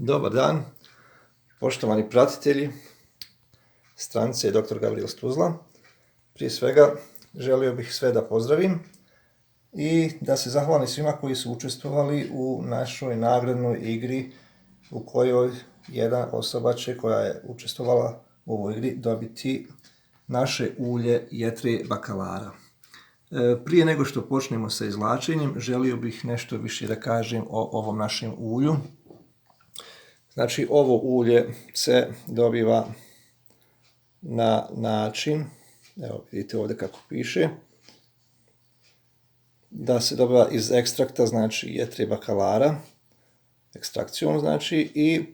Dobar dan, poštovani pratitelji stranice dr. Gabriel Stuzla. Prije svega želio bih sve da pozdravim i da se zahvalim svima koji su učestvovali u našoj nagradnoj igri u kojoj jedna osoba će koja je učestvovala u ovoj igri dobiti naše ulje jetre bakalara. Prije nego što počnemo sa izvlačenjem, želio bih nešto više da kažem o ovom našem ulju. Znači, ovo ulje se dobiva na način, evo vidite ovdje kako piše, da se dobiva iz ekstrakta, znači jetre bakalara, ekstrakcijom znači, i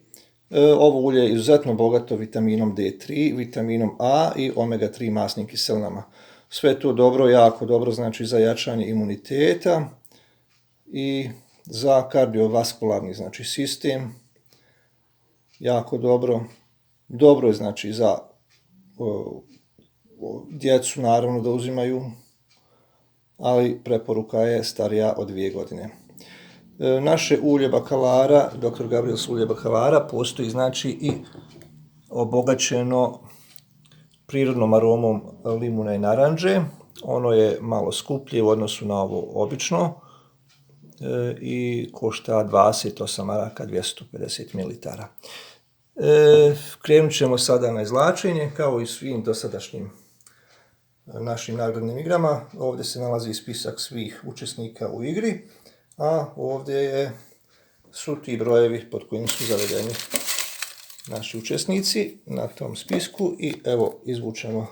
ovo ulje je izuzetno bogato vitaminom D3, vitaminom A i omega-3 masnim kiselinama. Sve je to dobro, jako dobro, znači za jačanje imuniteta i za kardiovaskularni znači sistem. Jako dobro. Dobro je znači za djecu naravno da uzimaju, ali preporuka je starija od 2 godine. Naše ulje bakalara, dr. Gabriel's ulje bakalara, postoji znači i obogaćeno prirodnom aromom limuna i naranđe. Ono je malo skuplje u odnosu na ovo obično i košta 28 maraka 250 ml. Krenut ćemo sada na izvlačenje, kao i svim dosadašnjim našim nagradnim igrama. Ovdje se nalazi spisak svih učesnika u igri, a ovdje su ti brojevi pod kojim su zavedeni naši učesnici na tom spisku i evo izvučemo,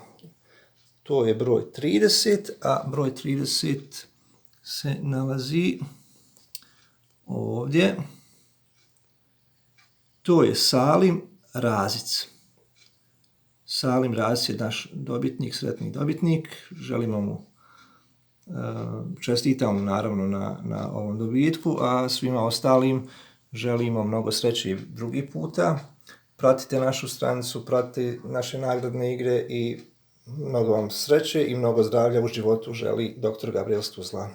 to je broj 30, a broj 30 se nalazi ovdje. To je Salim Razic. Salim Razic je naš dobitnik, sretni dobitnik. Želimo mu, čestitamo mu naravno na ovom dobitku, a svima ostalim želimo mnogo sreće drugi puta. Pratite našu stranicu, pratite naše nagradne igre i mnogo vam sreće i mnogo zdravlja u životu želi dr. Gabriel Stuzla.